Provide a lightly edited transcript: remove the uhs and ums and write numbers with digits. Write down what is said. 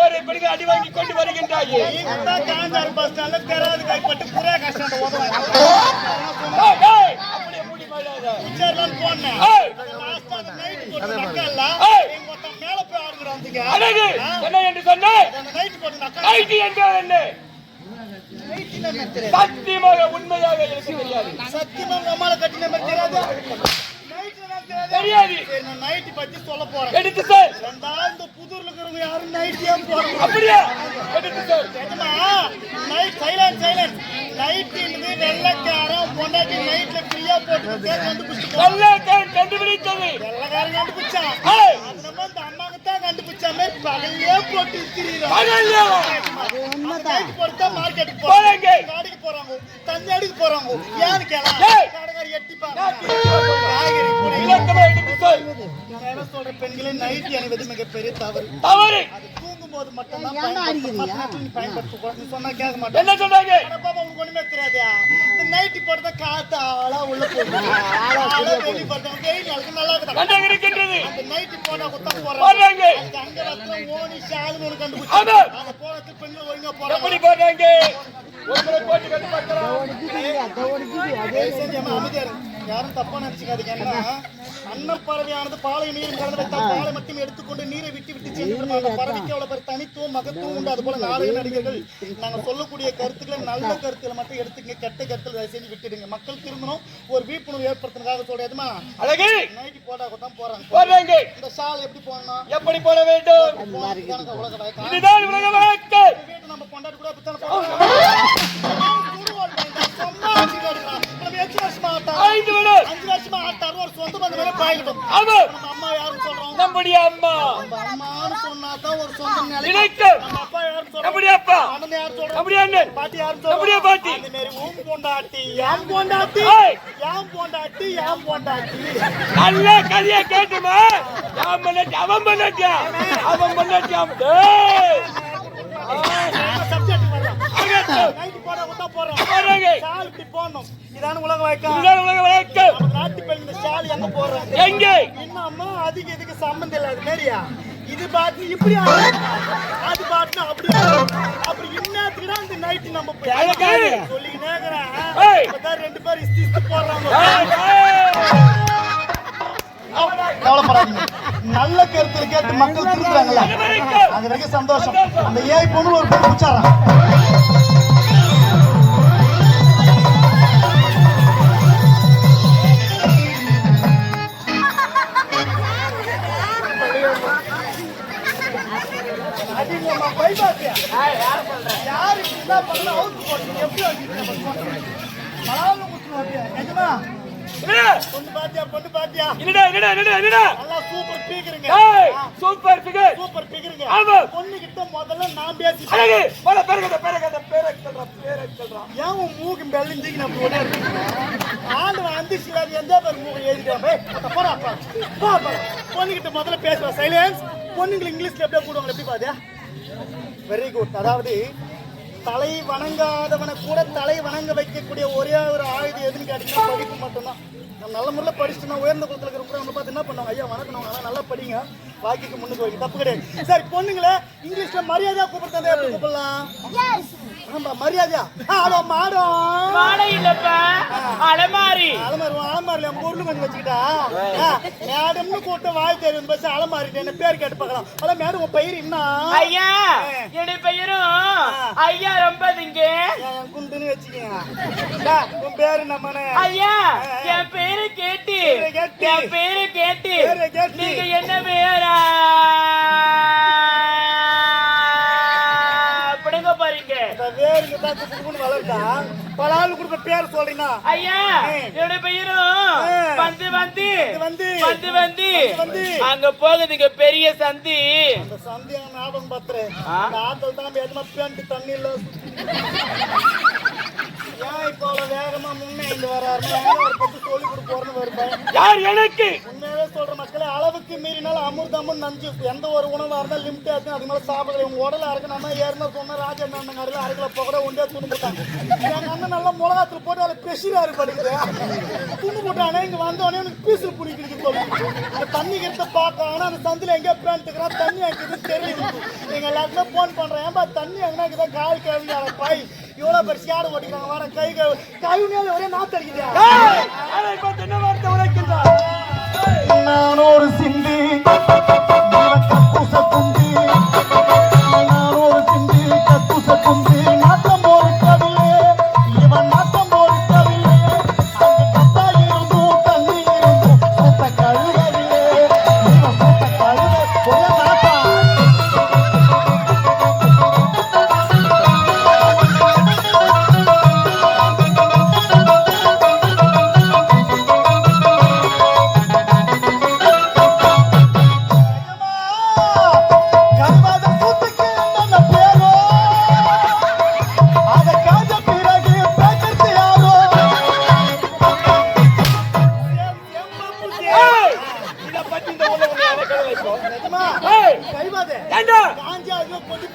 ஒரு பெரிய அடி வாங்கி கொண்டு வருகின்றாய். தெரியாது கைப்பட்டு புறா கஷ்டம் என்ன என்று சொன்ன சத்தியமாக உண்மையாக எனக்கு தெரியாது. சத்தியமாக அம்மால கட்டின மாதிரி தெரியாது. தெரியாது. நைட் பத்தி சொல்ல போறேன். எடுத்து சார். இந்த புதூர்ல இருக்கிறவங்க யாரும் நைட்டியா போறாங்க. அப்படியே எடுத்து சார். நைட் சைலன்ட் நைட் இந்த வெள்ளக்காரன் பொண்டாட்டி நைட்ல ஃப்ரீயா போட்டு வெள்ளக்காரன் கண்டுபிடித்தது. வெள்ளக்காரன் கண்டுபிடிச்சான். அது நம்ம அந்த அம்மாக்கு தான் கண்டுபிடிச்ச மாதிரி பகல்லே போட்டு திரிறாங்க. பகல்லே நைட் போறதா மார்க்கெட்டுக்கு போறாங்க. காடிக்கு போறாங்க. தஞ்சாடிக்கு போறாங்க. ஏன்னு கேளா கடைக்காரி எட்டிப்பாங்க. பெண்களை நைட்டி அணிவது மிகப்பெரிய தவறு. அது தூங்கும் போது மட்டும்தான் பயன்படுத்தக்கூடாது. சொன்னா கேட்க மாட்டேன். என்ன சொன்னாங்க? உனக்கு ஒண்ணுமே தெரியாது. இந்த நைட்டி போட்டதா காத்து ஆளா உள்ள போகுது. வெளி போட்டவங்க வெயில் நல்லா இருக்கின்றது. அந்த நைட்டி போனா குத்தம் போறாங்க. அங்க ரத்ன ஓனி ஷால் ஒன்று கண்டுபிடிச்சு அந்த போனது பெண்கள் ஒழுங்கா போறாங்க. எப்படி போறாங்க? ஒருமுறை போட்டு கண்டு பார்க்கலாம். யாரும் தப்பா நினைச்சுக்காதீங்க. அன்னம் பறவையானது பாலை நீரும் கலந்து வைத்தால் பாலை மட்டும் எடுத்துக்கொண்டு நீரை விட்டு விட்டு சென்று அந்த பறவைக்கு அவ்வளவு பேர் தனித்துவம் மகத்துவம் உண்டு. அது போல நாடக நடிகர்கள் நாங்க சொல்லக்கூடிய கருத்துக்களை நல்ல கருத்துக்களை மட்டும் எடுத்துங்க. கெட்ட கருத்துக்களை செஞ்சு விட்டுடுங்க. மக்கள் திரும்பணும் ஒரு விழிப்புணர்வு ஏற்படுத்தினதாக சொல்றதுமா அழகு நைட்டி போட்டாக்க தான் போறாங்க. இந்த ஷால் எப்படி போடணும்? எப்படி போட வேண்டும்? இதுதான் உலக வழக்கு. வீட்டு நம்ம கொண்டாடி கூட அப்படித்தானே போறோம். 5 வருஷமா ஆட்டாரு ஒரு சொந்த பந்த மேல பாயிடும். ஆமா நம்ம அம்மா யாரும் சொல்றோம்? நம்முடைய அம்மா. நம்ம அம்மான்னு சொன்னாதான் ஒரு சொந்த நிலைக்கு. நம்ம அப்பா யாரும் சொல்றோம்? நம்முடைய அப்பா. அண்ணன் யாரும் சொல்றோம்? நம்முடைய அண்ணன். பாட்டி யாரும் சொல்றோம்? நம்முடைய பாட்டி. அந்த மாதிரி ஊம் பொண்டாட்டி யாம் பொண்டாட்டி யாம் பொண்டாட்டி யாம் பொண்டாட்டி. நல்ல கதையை கேட்டுமா? யாம் பொண்டாட்டி அவன் பொண்டாட்டியா? அவன் பொண்டாட்டியாம். டேய் சப்ஜெக்ட் வரலாம். நைட் போறா குத்தா போறோம். ஷால் இப்படி போடணும். இதான உலக வழக்கம். இதுதான் உலக வழக்கம். நம்ம நாட்டு பெண் இந்த ஷால் எங்க போறாங்க? எங்கே? இன்னும் அதுக்கு இதுக்கு சம்பந்தம் இல்லாத மாதிரியா? இது பாட்டு இப்படி அது பாட்டு அப்படி அப்படி இன்னத்துக்கு அந்த நைட் நம்ம சொல்லி நேக்கிறேன். 2 பேர் இஸ்தி போடுறாங்க. கவலைப்படாதீங்க. நல்ல கருத்துல கேட்டு மக்கள் திருந்துறாங்களா? அது வரைக்கும் சந்தோஷம். அந்த ஏய் பொண்ணு ஒரு பேர் குச்சாரா யாரு என்ன பண்ண அவுட் போட்டு எப்படி பொண்ணு பாத்தியா? நல்லா சூப்பர் பீக்கருங்க. Super figure. சூப்பர் பீக்கருங்க. ஆமா. பொண்ணு கிட்ட முதல்ல நான் பேசி அழகு பல பேரை சொல்றான். ஏன் உன் மூக்கு பெல்லிஞ்சிக்கு நான் போடே ஆண்டவன் அந்த சிலாதி எந்த பேர் மூக்கு எழுதிட்டான். போறா பா பொண்ணு கிட்ட முதல்ல பேசுவா. சைலன்ஸ். பொண்ணுங்களை இங்கிலீஷ்ல எப்படியா கூடுவாங்க? எப்படி பாத்தியா? Very good. அதாவது தலை வணங்காதவனை கூட தலை வணங்க வைக்கக்கூடிய ஒரே ஒரு ஆயுதம் எதுன்னு கேட்டீங்கன்னா படிப்பு மட்டும்தான். நம்ம நல்ல முறையில் படிச்சுட்டோம்னா உயர்ந்த குளத்தில் இருக்கிறவங்க பார்த்து என்ன பண்ணுவாங்க? ஐயா வணக்கணும், ஆனால் நல்லா படிங்க, வாக்கிக்கு முன்னுக்கு வைக்க தப்பு கிடையாது. சரி பொண்ணுங்களே இங்கிலீஷ்ல மரியாதையா கூப்பிடுறதா எப்படி கூப்பிடலாம்? ஆமா மரியாதையா. ஹலோ மாடம். மாடம் இல்லப்பா, அலமாரி. அலமாரி என் பொருள் கொஞ்சம் வச்சுக்கிட்டா மேடம்னு கூட்டம் வாய் தெரியும் பஸ் அலமாரிட்டு என்ன பேர் கேட்டு பார்க்கலாம். ஹலோ மேடம் உன் பெயர் என்ன? ஐயா என்னுடைய பெயரும் ஐயா ரொம்ப குண்டுன்னு வச்சுக்கீங்க. உன் பேரு நம்ம ஐயா என் பேரு கேட்டு என் பேரு கேட்டு நீங்க என்ன பேரா பிடிங்க பாருங்க. வேறுங்க வளர்த்தா பல ஆளு கொடுக்க பேர் சொல்றீங்க. ஐயா என்னுடைய பெயரும் வந்து வந்து வந்து வந்து வந்து அங்க போகுதுங்க பெரிய சந்தி. அந்த சந்தி ஞாபகம் பாத்துறேன். ஆட்கள் தான் எதுமா பேண்ட் தண்ணி இல்ல. ஏன் இப்போ வேகமா முன்னே இந்த வராருன்னு ஒரு பத்து சொல்லி கொடுப்போர்னு ஒரு பயம். யார் எனக்கு உண்மையாவே சொல்ற மக்களே, அளவுக்கு மீறினால் அமிர்தமும் நஞ்சு. எந்த ஒரு உணவா இருந்தாலும் லிமிட்டா இருக்கு, அது மேல சாப்பிடல. உங்க உடல அரைக்கணும் ஏறின சொன்ன ராஜா அண்ணன் கடையில் அரைக்கல போகட ஒன்றே துணு போட்டாங்க. எங்க அண்ணன் நல்லா மிளகாத்துல போட்டு அதில் பெஷிராரு படிக்குது துணு போட்டானே. இங்க வந்தவனே எனக்கு பீசல் பிடிக்கிறது சொல்லி இந்த தண்ணி கிட்ட பார்க்க. ஆனா அந்த சந்தில எங்கேயோ பேண்டுக்கிறான், தண்ணி அங்கிட்டு தெரியுது. எங்க எல்லாருக்குமே போன் பண்றேன், ஏன்பா தண்ணி அங்கே இங்கதான் காய் கழுவி பாய் இவ்வளவு பேர் சேடு ஓட்டிக்கிறாங்க. வர கை கழுவினால ஒரே நாத்து அடிக்குது. என்ன வார்த்தை உழைக்கின்றார் நான் ஒரு சிந்தி கக்கூச குந்தி, நான் ஒரு சிந்தி கக்கூச குந்தி. நாட்டம் ஒரு கவிலே, இவன் நாட்டம் ஒரு கவிலே. அங்கு கத்தா இருந்தும் தண்ணி இருந்தும் சூத்த கழுவவில்லை. இவன் சூத்த கழுவ ஒரே நாட்டா. இதை பத்தி இந்த ஊர்ல உன்னை யாரை கதை வைப்போம்? கைவாதே ஏண்டா காஞ்சி அதுல கொண்டு